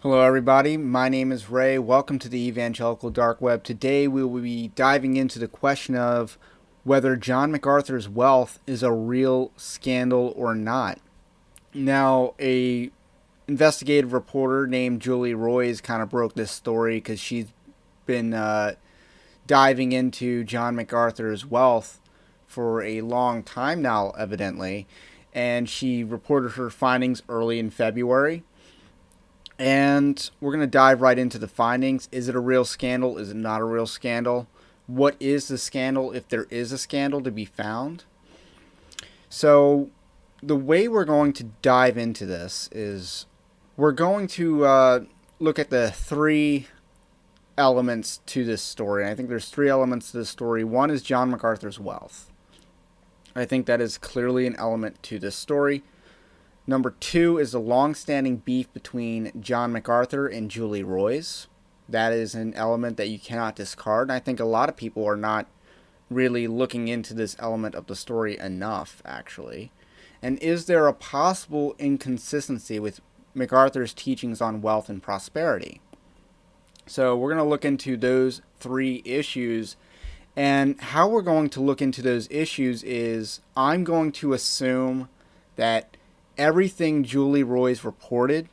Hello, everybody. My name is Ray. Welcome to the Evangelical Dark Web. Today, we will be diving into the question of whether John MacArthur's wealth is a real scandal or not. Now, a investigative reporter named Julie Roys kind of broke this story because she's been diving into John MacArthur's wealth for a long time now, evidently, and she reported her findings early in February. And we're going to dive right into the findings. Is it a real scandal? Is it not a real scandal? What is the scandal if there is a scandal to be found? So, the way we're going to dive into this is we're going to look at the three elements to this story. I think there's three elements to this story. One is John MacArthur's wealth. I think that is clearly an element to this story. Number two is the long-standing beef between John MacArthur and Julie Roys. That is an element that you cannot discard. And I think a lot of people are not really looking into this element of the story enough, actually. And is there a possible inconsistency with MacArthur's teachings on wealth and prosperity? So we're going to look into those three issues. And how we're going to look into those issues is I'm going to assume that everything Julie Roys reported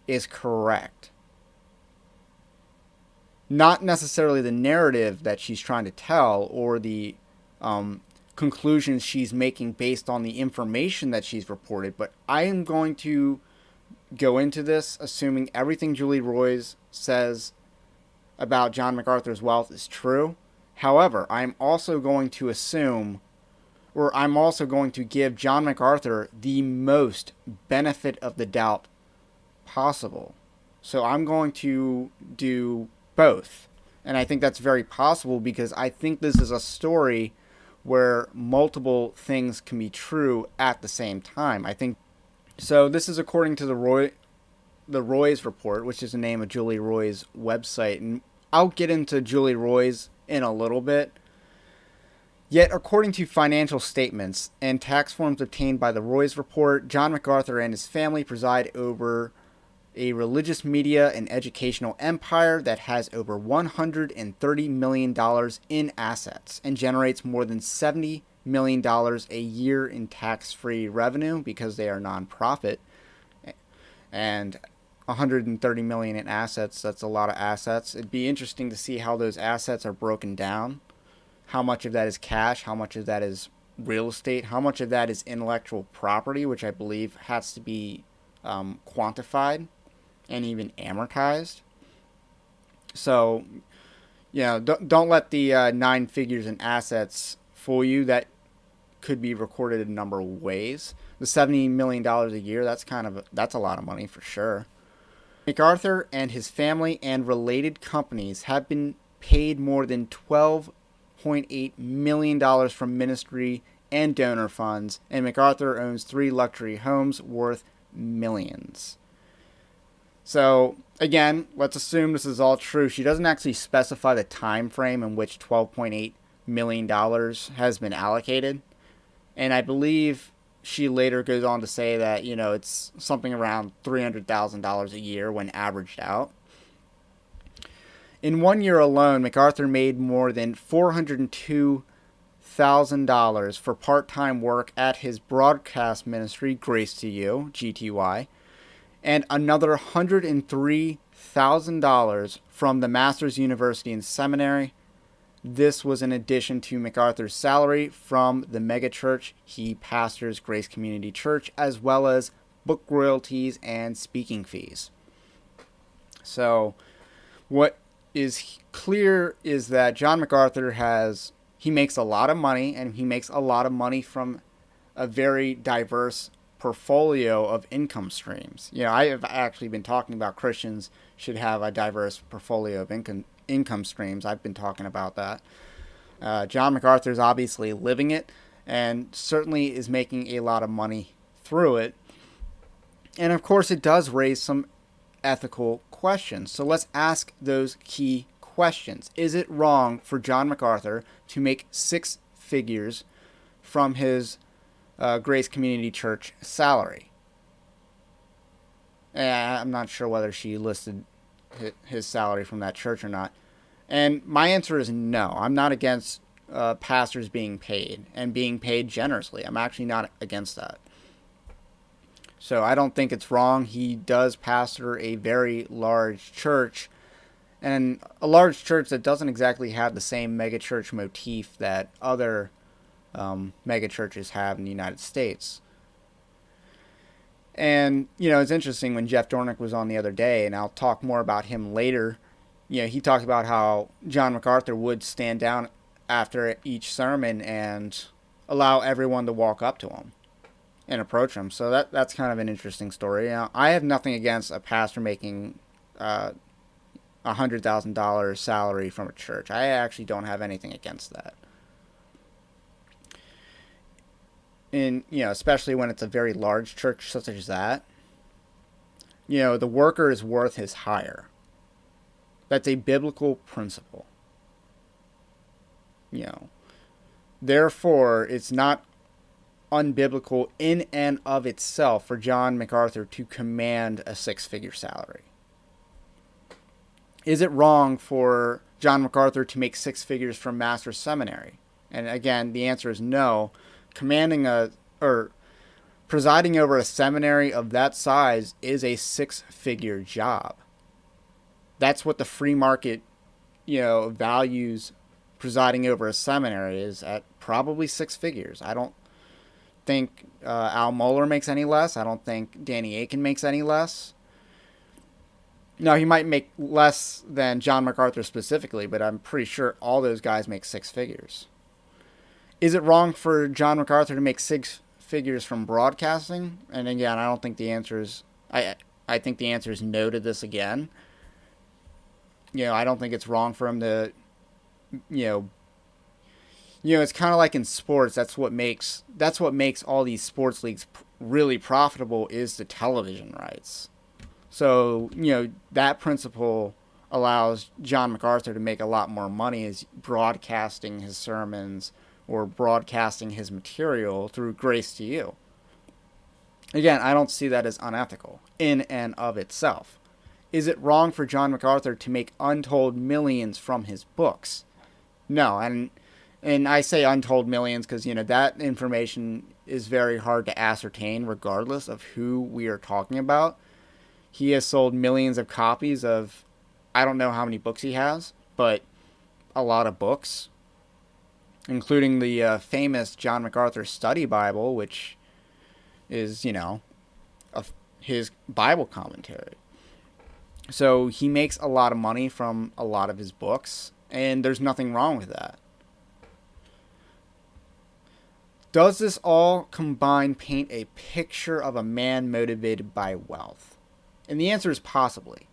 is correct. Not necessarily the narrative that she's trying to tell or the conclusions she's making based on the information that she's reported, but I am going to go into this assuming everything Julie Roys says about John MacArthur's wealth is true. However, I'm also going to assume, or I'm also going to give John MacArthur the most benefit of the doubt possible. So I'm going to do both. And I think that's very possible because I think this is a story where multiple things can be true at the same time. I think so. This is according to the Roys report, which is the name of Julie Roys' website. And I'll get into Julie Roys in a little bit. Yet, according to financial statements and tax forms obtained by the Roys report, John MacArthur and his family preside over a religious media and educational empire that has over $130 million in assets and generates more than $70 million a year in tax-free revenue because they are nonprofit. And $130 million in assets, that's a lot of assets. It'd be interesting to see how those assets are broken down. How much of that is cash, how much of that is real estate, how much of that is intellectual property, which I believe has to be quantified and even amortized. So, don't let the 9 figures in assets fool you. That could be recorded in a number of ways. The $70 million a year, that's a lot of money for sure. MacArthur and his family and related companies have been paid more than $12.8 million from ministry and donor funds, and MacArthur owns 3 luxury homes worth millions. So, again, let's assume this is all true. She doesn't actually specify the time frame in which $12.8 million has been allocated, and I believe she later goes on to say that, it's something around $300,000 a year when averaged out. In 1 year alone, MacArthur made more than $402,000 for part-time work at his broadcast ministry, Grace to You, GTY, and another $103,000 from the Master's University and Seminary. This was in addition to MacArthur's salary from the megachurch he pastors, Grace Community Church, as well as book royalties and speaking fees. So, what is clear is that John MacArthur he makes a lot of money, and he makes a lot of money from a very diverse portfolio of income streams. I have actually been talking about Christians should have a diverse portfolio of income streams. I've been talking about that. John MacArthur is obviously living it and certainly is making a lot of money through it. And of course, it does raise some ethical questions. So let's ask those key questions. Is it wrong for John MacArthur to make 6 figures from his Grace Community Church salary? I'm not sure whether she listed his salary from that church or not. And my answer is no. I'm not against pastors being paid and being paid generously. I'm actually not against that. So I don't think it's wrong. He does pastor a very large church, and a large church that doesn't exactly have the same megachurch motif that other megachurches have in the United States. And, it's interesting when Jeff Dornick was on the other day, and I'll talk more about him later. He talked about how John MacArthur would stand down after each sermon and allow everyone to walk up to him and approach him. So that's kind of an interesting story. I have nothing against a pastor making $100,000 salary from a church. I actually don't have anything against that. And, especially when it's a very large church such as that, the worker is worth his hire. That's a biblical principle. Therefore, it's not unbiblical in and of itself for John MacArthur to command a six-figure salary. Is it wrong for John MacArthur to make six figures from Master's Seminary? And again, the answer is no. Presiding over a seminary of that size is a six-figure job. That's what the free market, values presiding over a seminary is at probably six figures. I don't think Al Mohler makes any less. I don't think Danny Akin makes any less. No, he might make less than John MacArthur specifically, but I'm pretty sure all those guys make six figures. Is it wrong for John MacArthur to make six figures from broadcasting? And again, I don't think the answer is... I think the answer is no to this again. I don't think it's wrong for him to... it's kind of like in sports. That's what makes all these sports leagues really profitable is the television rights. So, that principle allows John MacArthur to make a lot more money as broadcasting his sermons or broadcasting his material through Grace to You. Again, I don't see that as unethical in and of itself. Is it wrong for John MacArthur to make untold millions from his books? No, and I say untold millions because, that information is very hard to ascertain regardless of who we are talking about. He has sold millions of copies of, I don't know how many books he has, but a lot of books, including the famous John MacArthur Study Bible, which is, his Bible commentary. So he makes a lot of money from a lot of his books, and there's nothing wrong with that. Does this all combined paint a picture of a man motivated by wealth? And the answer is possibly.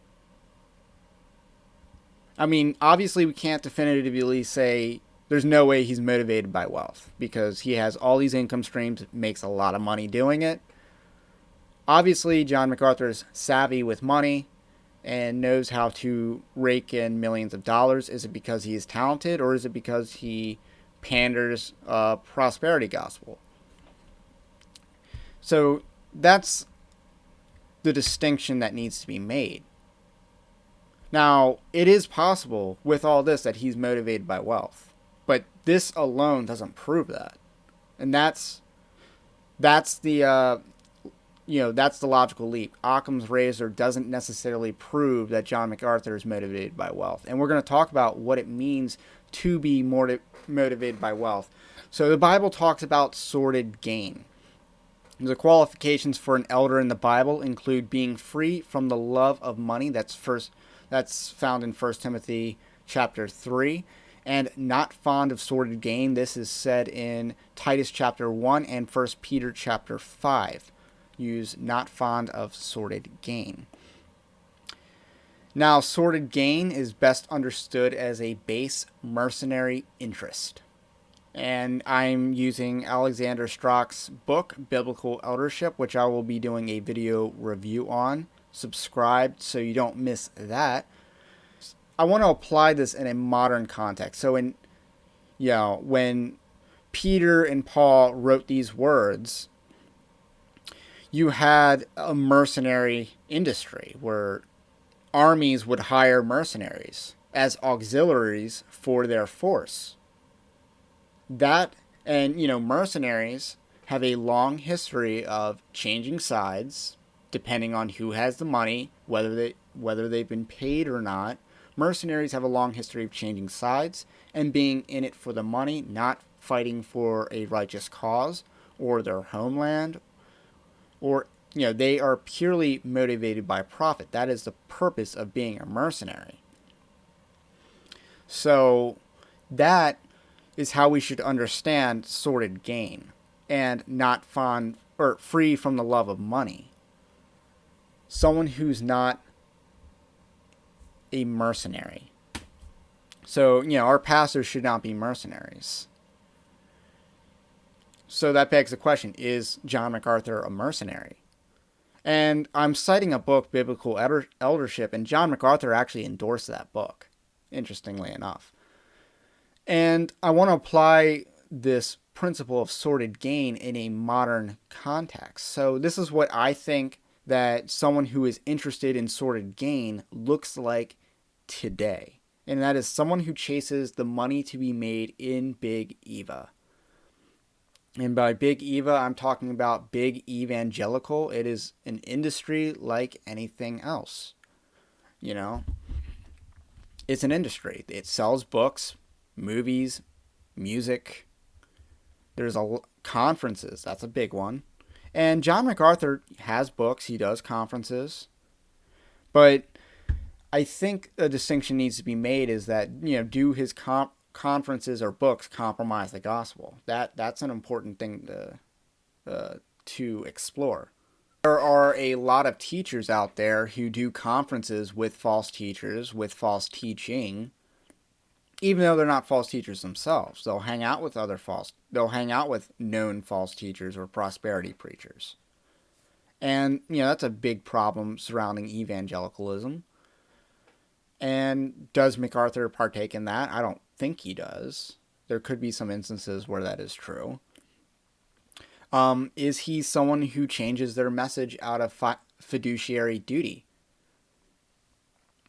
I mean, obviously we can't definitively say there's no way he's motivated by wealth because he has all these income streams, makes a lot of money doing it. Obviously, John MacArthur is savvy with money and knows how to rake in millions of dollars. Is it because he is talented, or is it because he panders prosperity gospel? So that's the distinction that needs to be made. Now, it is possible with all this that he's motivated by wealth, but this alone doesn't prove that. And that's the that's the logical leap. Occam's razor doesn't necessarily prove that John MacArthur is motivated by wealth. And we're going to talk about what it means to be motivated by wealth. So the Bible talks about sordid gain. The qualifications for an elder in the Bible include being free from the love of money. That's found in 1 Timothy chapter 3. And not fond of sordid gain. This is said in Titus chapter 1 and 1 Peter chapter 5. Use not fond of sordid gain. Now, sordid gain is best understood as a base mercenary interest. And I'm using Alexander Strock's book, Biblical Eldership, which I will be doing a video review on. Subscribe so you don't miss that. I want to apply this in a modern context. So when Peter and Paul wrote these words, you had a mercenary industry where armies would hire mercenaries as auxiliaries for their force. That, and mercenaries have a long history of changing sides depending on who has the money, whether they've been paid or not. Mercenaries have a long history of changing sides and being in it for the money, not fighting for a righteous cause or their homeland, or they are purely motivated by profit. That is the purpose of being a mercenary. So that is how we should understand sordid gain and not fond or free from the love of money. Someone who's not a mercenary. So, our pastors should not be mercenaries. So that begs the question, is John MacArthur a mercenary? And I'm citing a book, Biblical Eldership, and John MacArthur actually endorsed that book, interestingly enough. And I want to apply this principle of sordid gain in a modern context. So this is what I think that someone who is interested in sordid gain looks like today. And that is someone who chases the money to be made in Big Eva. And by Big Eva, I'm talking about Big Evangelical. It is an industry like anything else. It's an industry. It sells books, movies, music. There's conferences. That's a big one. And John MacArthur has books. He does conferences. But I think a distinction needs to be made is that, do his conferences or books compromise the gospel? That's an important thing to explore. There are a lot of teachers out there who do conferences with false teachers, with false teaching, even though they're not false teachers themselves. They'll hang out with they'll hang out with known false teachers or prosperity preachers. And, that's a big problem surrounding evangelicalism. And does MacArthur partake in that? I don't think he does. There could be some instances where that is true. Is he someone who changes their message out of fiduciary duty?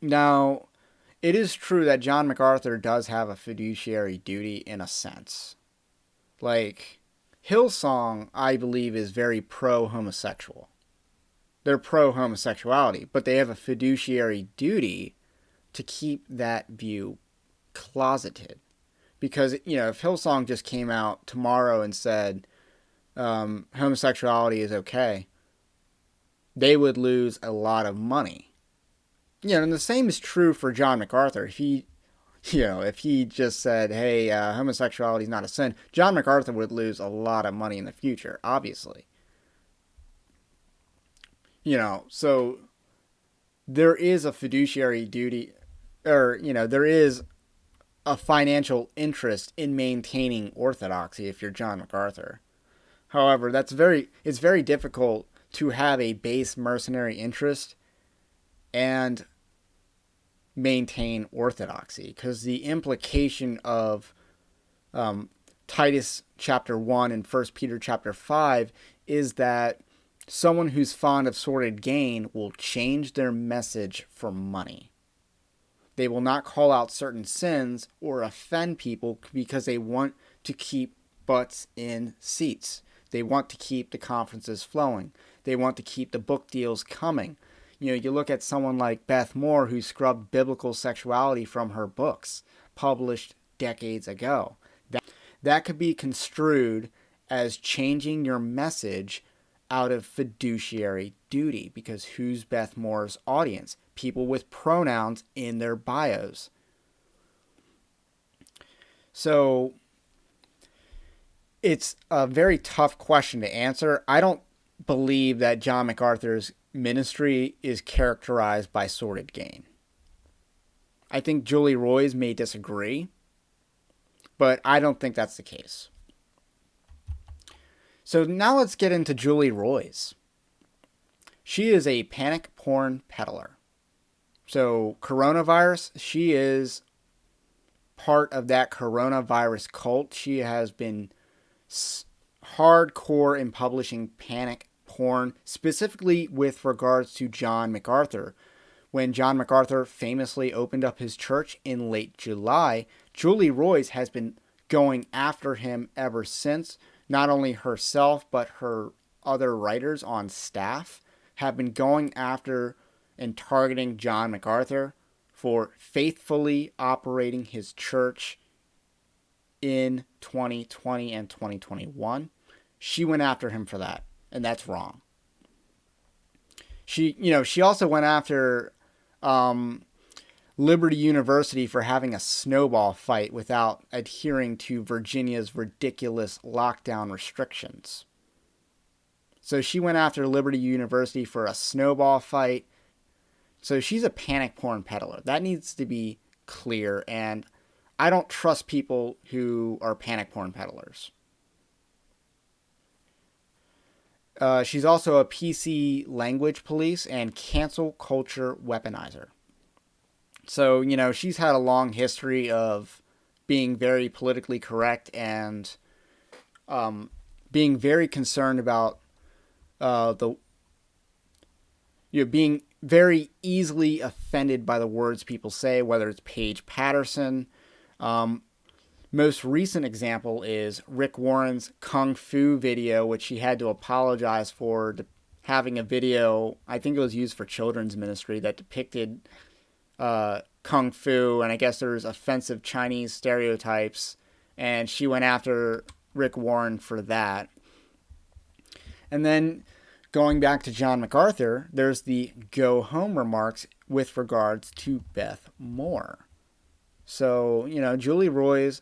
Now, it is true that John MacArthur does have a fiduciary duty in a sense. Like, Hillsong, I believe, is very pro-homosexual. They're pro-homosexuality, but they have a fiduciary duty to keep that view closeted. Because, if Hillsong just came out tomorrow and said homosexuality is okay, they would lose a lot of money. And the same is true for John MacArthur. If he just said, hey, homosexuality is not a sin, John MacArthur would lose a lot of money in the future, obviously. So there is a fiduciary duty, or, there is a financial interest in maintaining orthodoxy if you're John MacArthur. However, it's very difficult to have a base mercenary interest and maintain orthodoxy, because the implication of Titus chapter 1 and 1 Peter chapter 5 is that someone who's fond of sordid gain will change their message for money. They will not call out certain sins or offend people because they want to keep butts in seats. They want to keep the conferences flowing. They want to keep the book deals coming. You look at someone like Beth Moore, who scrubbed biblical sexuality from her books, published decades ago. That could be construed as changing your message out of fiduciary duty, because who's Beth Moore's audience? People with pronouns in their bios. So it's a very tough question to answer. I don't believe that John MacArthur's ministry is characterized by sordid gain. I think Julie Roys may disagree, but I don't think that's the case. So now let's get into Julie Roys. She is a panic porn peddler. So coronavirus, she is part of that coronavirus cult. She has been hardcore in publishing panic porn, specifically with regards to John MacArthur. When John MacArthur famously opened up his church in late July, Julie Roys has been going after him ever since. Not only herself, but her other writers on staff have been going after and targeting John MacArthur for faithfully operating his church in 2020 and 2021. She went after him for that, and that's wrong. She also went after Liberty University for having a snowball fight without adhering to Virginia's ridiculous lockdown restrictions. So she went after Liberty University for a snowball fight. So she's a panic porn peddler. That needs to be clear, and I don't trust people who are panic porn peddlers. She's also a PC language police and cancel culture weaponizer. So, she's had a long history of being very politically correct and being very concerned about being very easily offended by the words people say, whether it's Paige Patterson. Most recent example is Rick Warren's Kung Fu video, which he had to apologize for having a video, I think it was used for children's ministry, that depicted Kung Fu, and I guess there's offensive Chinese stereotypes, and she went after Rick Warren for that. And then going back to John MacArthur, there's the go home remarks with regards to Beth Moore. So, Julie Roys,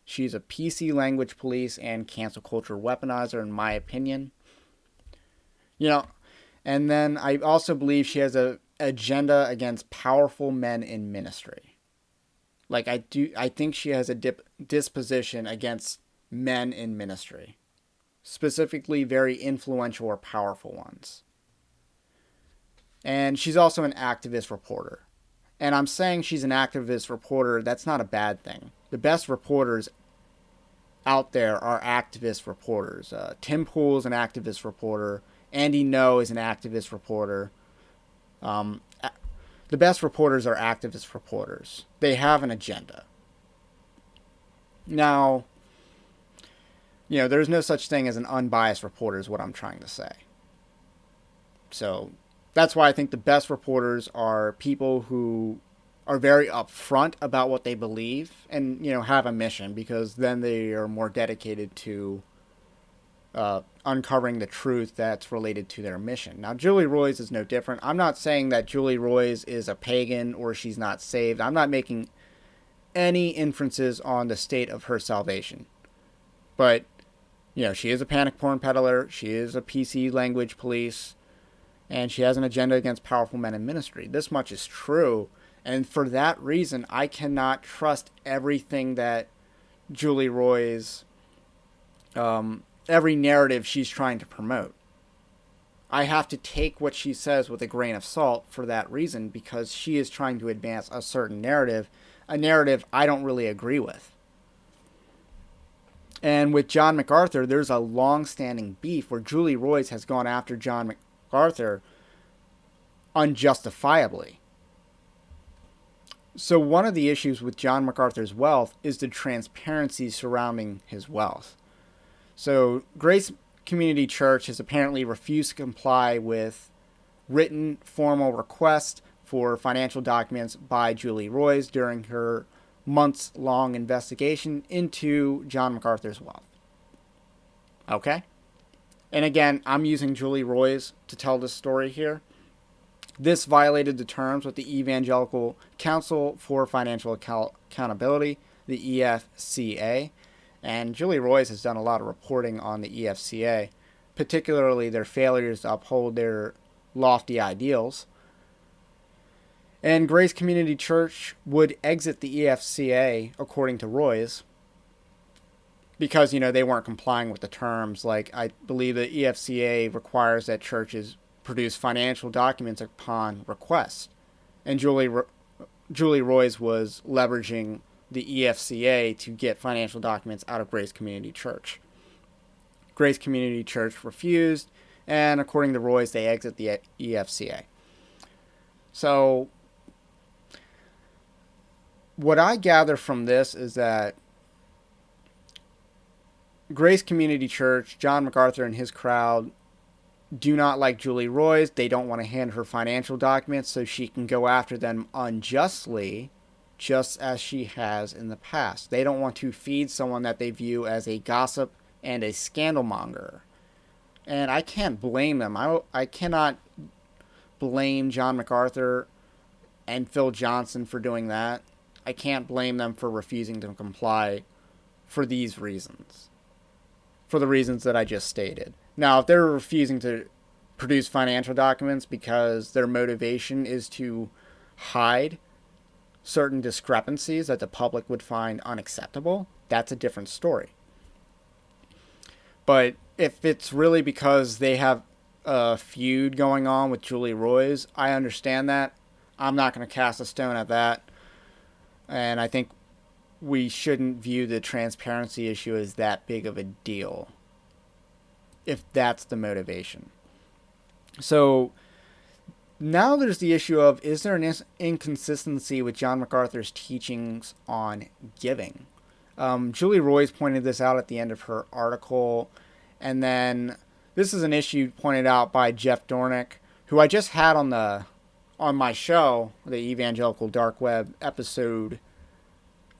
she's a PC language police and cancel culture weaponizer, in my opinion. And then I also believe she has a agenda against powerful men in ministry. I think she has a disposition against men in ministry, specifically very influential or powerful ones. And she's also an activist reporter. And I'm saying she's an activist reporter, that's not a bad thing. The best reporters out there are activist reporters. Tim Pool's an activist reporter. Andy No is an activist reporter. The best reporters are activist reporters. They have an agenda. Now, there's no such thing as an unbiased reporter is what I'm trying to say. So that's why I think the best reporters are people who are very upfront about what they believe and, have a mission, because then they are more dedicated to uncovering the truth that's related to their mission. Now, Julie Roys is no different. I'm not saying that Julie Roys is a pagan or she's not saved. I'm not making any inferences on the state of her salvation. But, she is a panic porn peddler. She is a PC language police. And she has an agenda against powerful men in ministry. This much is true. And for that reason, I cannot trust everything that Julie Roys, every narrative she's trying to promote. I have to take what she says with a grain of salt for that reason, because she is trying to advance a certain narrative, a narrative I don't really agree with. And with John MacArthur, there's a long-standing beef where Julie Roys has gone after John MacArthur unjustifiably. So one of the issues with John MacArthur's wealth is the transparency surrounding his wealth. So Grace Community Church has apparently refused to comply with written formal requests for financial documents by Julie Roys during her months-long investigation into John MacArthur's wealth. Okay? And again, I'm using Julie Roys to tell this story here. This violated the terms with the Evangelical Council for Financial Accountability, the EFCA, and Julie Roys has done a lot of reporting on the EFCA, particularly their failures to uphold their lofty ideals. And Grace Community Church would exit the EFCA, according to Roys, because, they weren't complying with the terms. I believe the EFCA requires that churches produce financial documents upon request. And Julie Roys was leveraging the EFCA to get financial documents out of Grace Community Church. Grace Community Church refused, And according to Royce, they exit the EFCA. So what I gather from this is that Grace Community Church, John MacArthur and his crowd do not like Julie Royce. They don't want to hand her financial documents so she can go after them unjustly, just as she has in the past. They don't want to feed someone that they view as a gossip and a scandalmonger. And I can't blame them. I cannot blame John MacArthur and Phil Johnson for doing that. I can't blame them for refusing to comply for these reasons. For the reasons that I just stated. Now, if they're refusing to produce financial documents because their motivation is to hide certain discrepancies that the public would find unacceptable, that's a different story. But if it's really because they have a feud going on with Julie Royce, I understand that. I'm not going to cast a stone at that. And I think we shouldn't view the transparency issue as that big of a deal, if that's the motivation. So now there's the issue of, is there an inconsistency with John MacArthur's teachings on giving? Julie Royce pointed this out at the end of her article, and then this is an issue pointed out by Jeff Dornick, who I just had on my show, the Evangelical Dark Web episode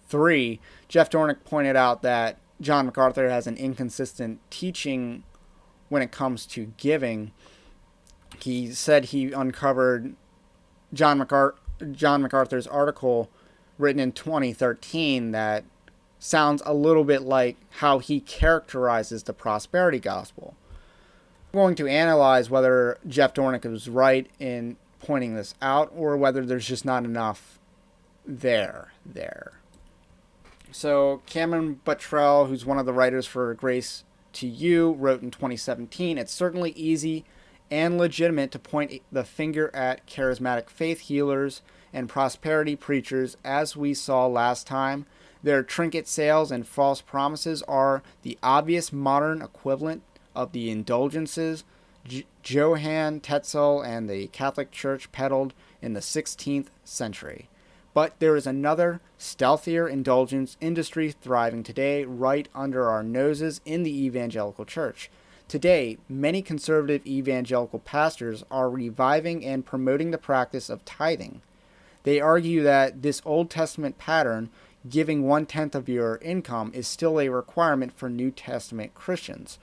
3. Jeff Dornick pointed out that John MacArthur has an inconsistent teaching when it comes to giving. He said he uncovered John MacArthur's article written in 2013 that sounds a little bit like how he characterizes the prosperity gospel. I'm going to analyze whether Jeff Dornick was right in pointing this out or whether there's just not enough there. So Cameron Buttrel, who's one of the writers for Grace to You, wrote in 2017, "It's certainly easy and legitimate to point the finger at charismatic faith healers and prosperity preachers, as we saw last time. Their trinket sales and false promises are the obvious modern equivalent of the indulgences Johann Tetzel and the Catholic Church peddled in the 16th century. But there is another, stealthier indulgence industry thriving today right under our noses in the evangelical church. Today, many conservative evangelical pastors are reviving and promoting the practice of tithing. They argue that this Old Testament pattern, giving 1/10 of your income, is still a requirement for New Testament Christians."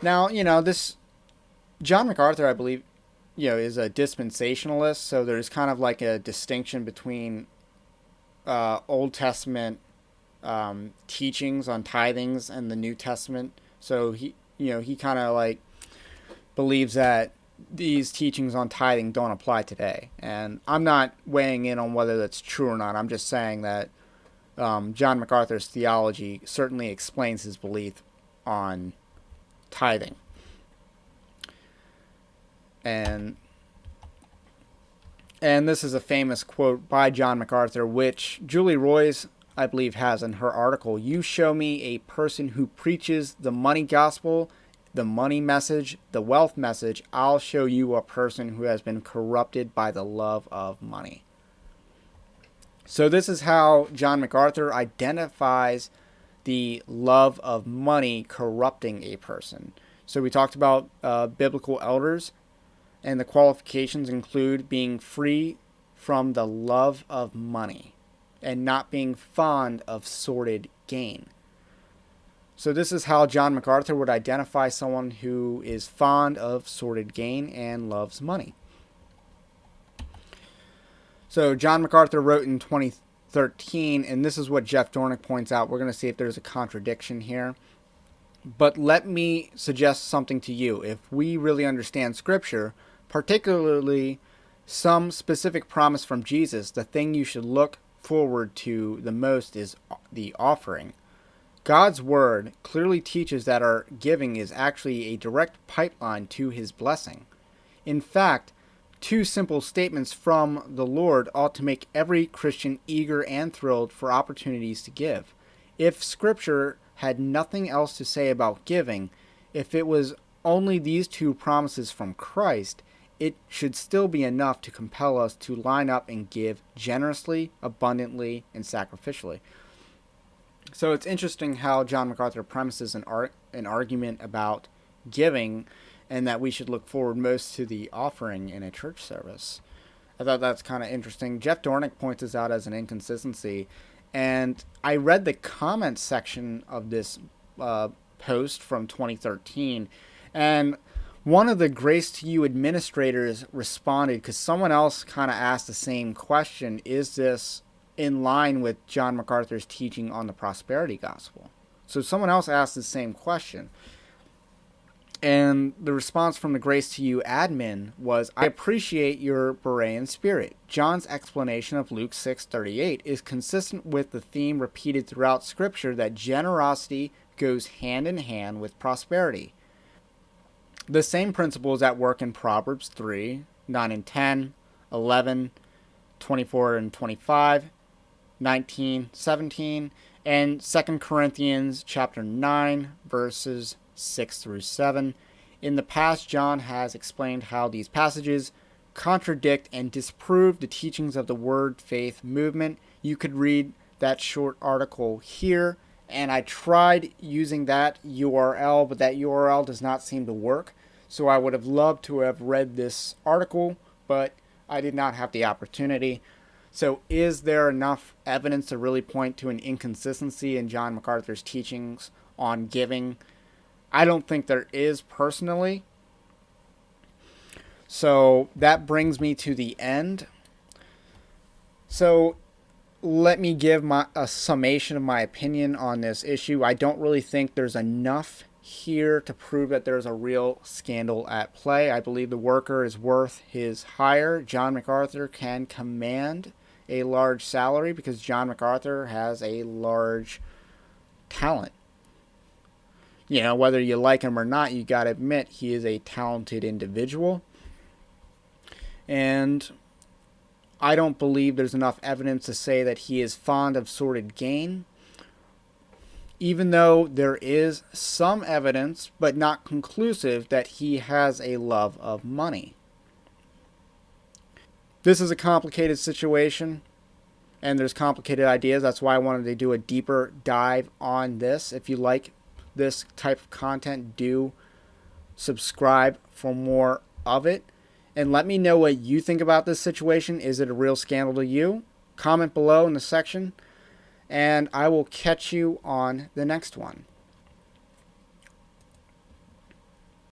Now, this John MacArthur, I believe, is a dispensationalist, so there's kind of like a distinction between Old Testament teachings on tithings and the New Testament. So he kind of like believes that these teachings on tithing don't apply today. And I'm not weighing in on whether that's true or not. I'm just saying that John MacArthur's theology certainly explains his belief on tithing. And this is a famous quote by John MacArthur, which Julie Royce, I believe, has in her article. "You show me a person who preaches the money gospel, the money message, the wealth message. I'll show you a person who has been corrupted by the love of money." So this is how John MacArthur identifies the love of money corrupting a person. So we talked about biblical elders, and the qualifications include being free from the love of money and not being fond of sordid gain. So this is how John MacArthur would identify someone who is fond of sordid gain and loves money. So John MacArthur wrote in 2013, and this is what Jeff Dornick points out. We're going to see if there's a contradiction here. "But let me suggest something to you. If we really understand Scripture, particularly some specific promise from Jesus, the thing you should look forward to the most is the offering. God's Word clearly teaches that our giving is actually a direct pipeline to His blessing. In fact, 2 simple statements from the Lord ought to make every Christian eager and thrilled for opportunities to give. If Scripture had nothing else to say about giving, if it was only these two promises from Christ, it should still be enough to compel us to line up and give generously, abundantly, and sacrificially. So it's interesting how John MacArthur premises an argument about giving, and that we should look forward most to the offering in a church service. I thought that's kind of interesting. Jeff Dornick points this out as an inconsistency, and I read the comments section of this post from 2013, and one of the Grace to You administrators responded, because someone else kind of asked the same question: is this in line with John MacArthur's teaching on the prosperity gospel? So someone else asked the same question. And the response from the Grace to You admin was, I appreciate your Berean spirit. John's explanation of Luke 6:38 is consistent with the theme repeated throughout Scripture that generosity goes hand in hand with prosperity. The same principle is at work in Proverbs 3, 9 and 10, 11, 24 and 25, 19, 17, and 2 Corinthians chapter 9, verses 6 through 7. In the past, John has explained how these passages contradict and disprove the teachings of the Word Faith movement. You could read that short article here, and I tried using that URL, but that URL does not seem to work. So I would have loved to have read this article, but I did not have the opportunity. So is there enough evidence to really point to an inconsistency in John MacArthur's teachings on giving? I don't think there is, personally. So that brings me to the end. So let me give a summation of my opinion on this issue. I don't really think there's enough here to prove that there's a real scandal at play. I believe the worker is worth his hire. John MacArthur can command a large salary because John MacArthur has a large talent. You know, whether you like him or not, you got to admit he is a talented individual. And I don't believe there's enough evidence to say that he is fond of sordid gain, even though there is some evidence, but not conclusive, that he has a love of money. This is a complicated situation, and there's complicated ideas. That's why I wanted to do a deeper dive on this. If you like this type of content, do subscribe for more of it. And let me know what you think about this situation. Is it a real scandal to you? Comment below in the section, and I will catch you on the next one.